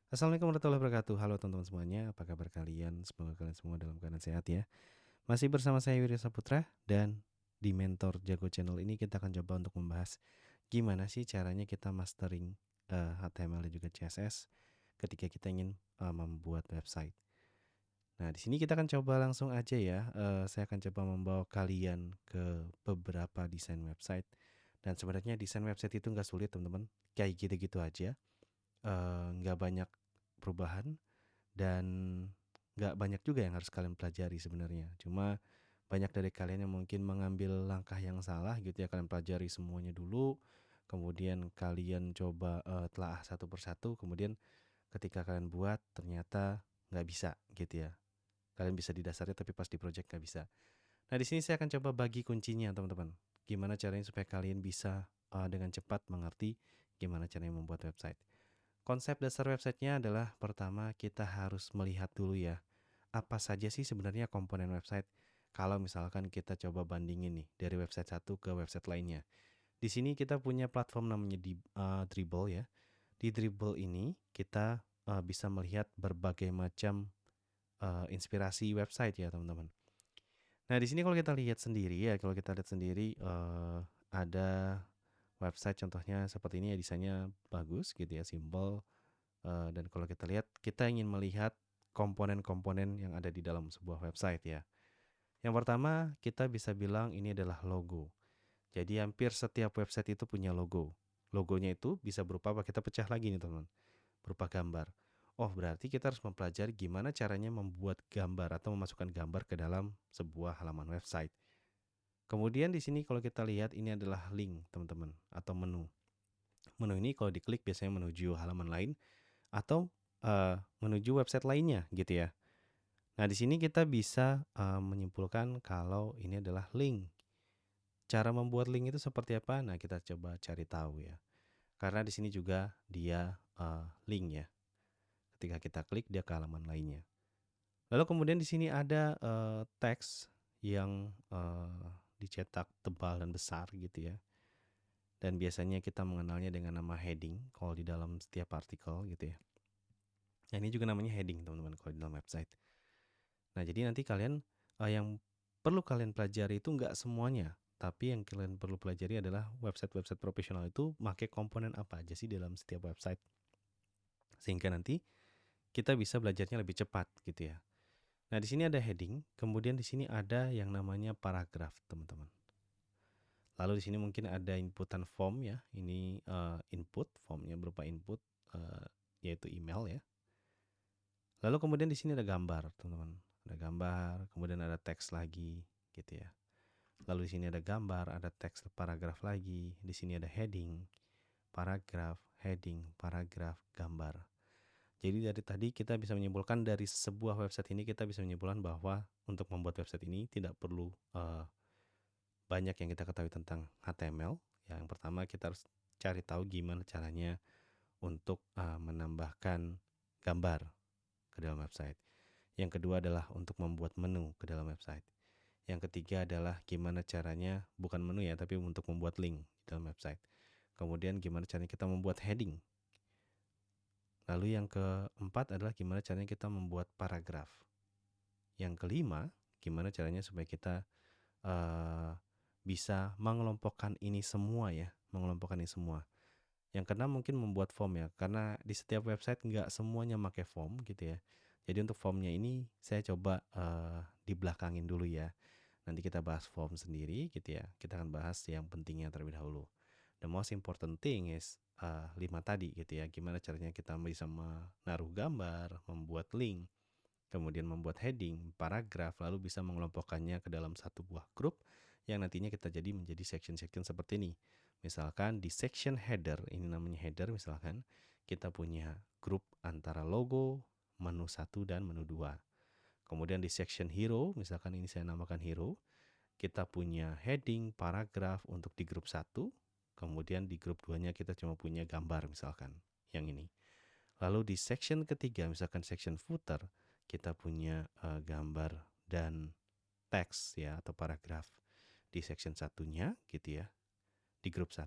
Assalamualaikum warahmatullahi wabarakatuh. Halo teman-teman semuanya, apa kabar kalian? Semoga kalian semua dalam keadaan sehat ya. Masih bersama saya Wirya Saputra dan di Mentor Jago Channel ini kita akan coba untuk membahas gimana sih caranya kita mastering HTML dan juga CSS ketika kita ingin membuat website. Nah, di sini kita akan coba langsung aja ya. Saya akan coba membawa kalian ke beberapa desain website. Dan sebenarnya desain website itu nggak sulit teman-teman, kayak gitu-gitu aja. Nggak banyak perubahan dan nggak banyak juga yang harus kalian pelajari sebenarnya. Cuma banyak dari kalian yang mungkin mengambil langkah yang salah gitu ya. Kalian pelajari semuanya dulu, kemudian kalian coba telaah satu persatu, kemudian ketika kalian buat ternyata nggak bisa gitu ya. Kalian bisa di dasarnya tapi pas di project nggak bisa. Nah, di sini saya akan coba bagi kuncinya teman-teman. Gimana caranya supaya kalian bisa dengan cepat mengerti gimana caranya membuat website. Konsep dasar websitenya adalah pertama kita harus melihat dulu ya, apa saja sih sebenarnya komponen website. Kalau misalkan kita coba bandingin nih dari website satu ke website lainnya. Di sini kita punya platform namanya Dribbble ya. Di Dribbble ini kita bisa melihat berbagai macam inspirasi website ya teman-teman. Nah, di sini kalau kita lihat sendiri ya, kalau kita lihat sendiri ada website contohnya seperti ini ya, desainnya bagus gitu ya, simple. Dan kalau kita lihat, kita ingin melihat komponen-komponen yang ada di dalam sebuah website ya. Yang pertama, kita bisa bilang ini adalah logo. Jadi hampir setiap website itu punya logo. Logonya itu bisa berupa apa? Kita pecah lagi nih teman, berupa gambar. Oh, berarti kita harus mempelajari gimana caranya membuat gambar atau memasukkan gambar ke dalam sebuah halaman website. Kemudian di sini kalau kita lihat ini adalah link teman-teman atau menu. Menu ini kalau diklik biasanya menuju halaman lain atau menuju website lainnya gitu ya. Nah, di sini kita bisa menyimpulkan kalau ini adalah link. Cara membuat link itu seperti apa? Nah, kita coba cari tahu ya. Karena di sini juga dia link ya. Ketika kita klik dia ke halaman lainnya. Lalu kemudian di sini ada teks yang dicetak tebal dan besar gitu ya. Dan biasanya kita mengenalnya dengan nama heading kalau di dalam setiap artikel gitu ya. Nah, ini juga namanya heading teman-teman kalau di dalam website. Nah, jadi nanti kalian yang perlu kalian pelajari itu nggak semuanya, tapi yang kalian perlu pelajari adalah website-website profesional itu pakai komponen apa aja sih dalam setiap website. Sehingga nanti kita bisa belajarnya lebih cepat gitu ya. Nah, di sini ada heading, kemudian di sini ada yang namanya paragraf, teman-teman. Lalu di sini mungkin ada inputan form ya. Ini input, formnya berupa input yaitu email ya. Lalu kemudian di sini ada gambar, teman-teman. Ada gambar, kemudian ada teks lagi gitu ya. Lalu di sini ada gambar, ada teks paragraf lagi. Di sini ada heading, paragraf, gambar. Jadi dari tadi kita bisa menyimpulkan dari sebuah website ini kita bisa menyimpulkan bahwa untuk membuat website ini tidak perlu banyak yang kita ketahui tentang HTML. Yang pertama kita harus cari tahu gimana caranya untuk menambahkan gambar ke dalam website. Yang kedua adalah untuk membuat menu ke dalam website. Yang ketiga adalah gimana caranya, bukan menu ya, tapi untuk membuat link di dalam website. Kemudian gimana caranya kita membuat heading. Lalu yang keempat adalah gimana caranya kita membuat paragraf. Yang kelima, gimana caranya supaya kita bisa mengelompokkan ini semua ya, mengelompokkan ini semua. Yang keenam mungkin membuat form ya, karena di setiap website nggak semuanya pakai form gitu ya. Jadi untuk formnya ini saya coba dibelakangin dulu ya. Nanti kita bahas form sendiri gitu ya. Kita akan bahas yang pentingnya terlebih dahulu. The most important thing is 5 tadi gitu ya. Gimana caranya kita bisa menaruh gambar, membuat link, kemudian membuat heading, paragraf, lalu bisa mengelompokkannya ke dalam satu buah grup yang nantinya kita jadi menjadi section-section seperti ini. Misalkan di section header, ini namanya header misalkan, kita punya grup antara logo, menu 1 dan menu 2. Kemudian di section hero, misalkan ini saya namakan hero, kita punya heading, paragraf untuk di grup 1, kemudian di grup 2-nya kita cuma punya gambar misalkan, yang ini. Lalu di section ketiga, misalkan section footer, kita punya gambar dan teks ya atau paragraf di section satunya gitu ya, di grup 1.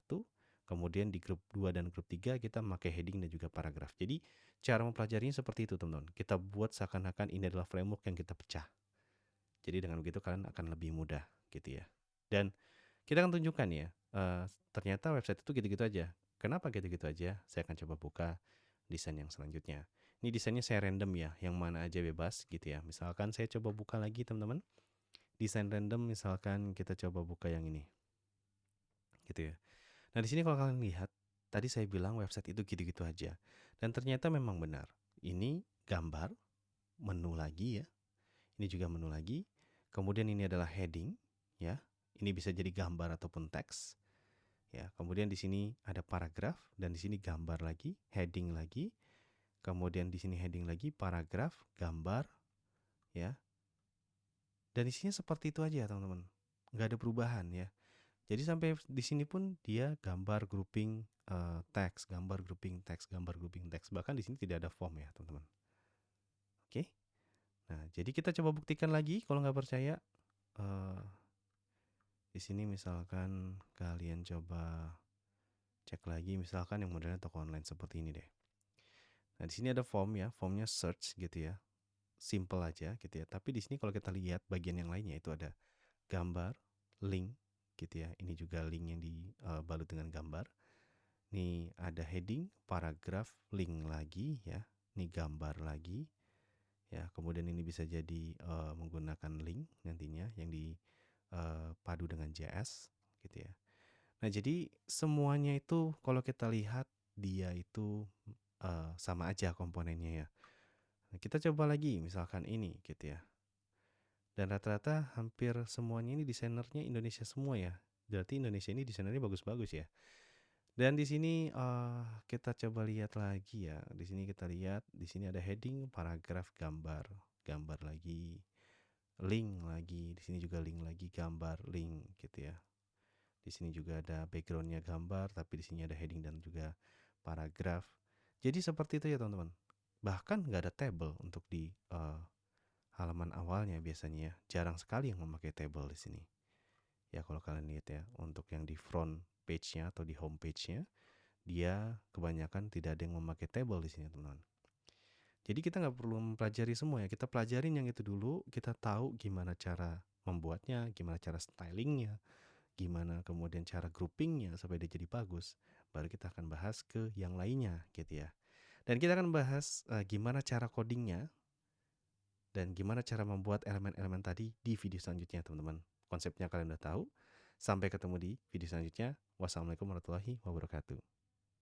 Kemudian di grup 2 dan grup 3 kita memakai heading dan juga paragraf. Jadi cara mempelajarinya seperti itu teman-teman. Kita buat seakan-akan ini adalah framework yang kita pecah. Jadi dengan begitu kalian akan lebih mudah gitu ya. Dan kita akan tunjukkan ya, ternyata website itu gitu-gitu aja. Kenapa gitu-gitu aja? Saya akan coba buka desain yang selanjutnya. Ini desainnya saya random ya, yang mana aja bebas gitu ya. Misalkan saya coba buka lagi teman-teman. Desain random misalkan kita coba buka yang ini. Gitu ya. Nah, di sini kalau kalian lihat, tadi saya bilang website itu gitu-gitu aja. Dan ternyata memang benar. Ini gambar, menu lagi ya. Ini juga menu lagi. Kemudian ini adalah heading ya. Ini bisa jadi gambar ataupun teks. Ya, kemudian di sini ada paragraf dan di sini gambar lagi, heading lagi. Kemudian di sini heading lagi, paragraf, gambar ya. Dan isinya seperti itu aja, teman-teman. Nggak ada perubahan ya. Jadi sampai di sini pun dia gambar grouping teks, gambar grouping teks, gambar grouping teks. Bahkan di sini tidak ada form ya, teman-teman. Oke. Nah, jadi kita coba buktikan lagi kalau nggak percaya. Di sini misalkan kalian coba cek lagi misalkan yang modelnya toko online seperti ini deh. Nah, di sini ada form ya, formnya search gitu ya. Simple aja gitu ya. Tapi di sini kalau kita lihat bagian yang lainnya itu ada gambar, link gitu ya. Ini juga link yang dibalut dengan gambar. Nih ada heading, paragraf, link lagi ya. Ini gambar lagi. Ya, kemudian ini bisa jadi menggunakan link nantinya yang dipadu dengan JS gitu ya. Nah, jadi semuanya itu kalau kita lihat dia itu sama aja komponennya ya. Nah, kita coba lagi misalkan ini gitu ya. Dan rata-rata hampir semuanya ini desainernya Indonesia semua ya. Berarti Indonesia ini desainernya bagus-bagus ya. Dan di sini kita coba lihat lagi ya. Di sini kita lihat, di sini ada heading, paragraf, gambar, gambar lagi, link lagi. Di sini juga link lagi, gambar, link gitu ya. Di sini juga ada backgroundnya gambar, tapi di sini ada heading dan juga paragraf. Jadi seperti itu ya teman-teman. Bahkan nggak ada table untuk di halaman awalnya biasanya ya. Jarang sekali yang memakai table di sini. Ya kalau kalian lihat ya, untuk yang di front page-nya atau di home page-nya, dia kebanyakan tidak ada yang memakai table di sini teman-teman. Jadi kita nggak perlu mempelajari semua ya. Kita pelajarin yang itu dulu. Kita tahu gimana cara membuatnya, gimana cara stylingnya, gimana kemudian cara groupingnya supaya dia jadi bagus. Baru kita akan bahas ke yang lainnya gitu ya. Dan kita akan bahas gimana cara codingnya dan gimana cara membuat elemen-elemen tadi di video selanjutnya teman-teman. Konsepnya kalian udah tahu. Sampai ketemu di video selanjutnya. Wassalamualaikum warahmatullahi wabarakatuh.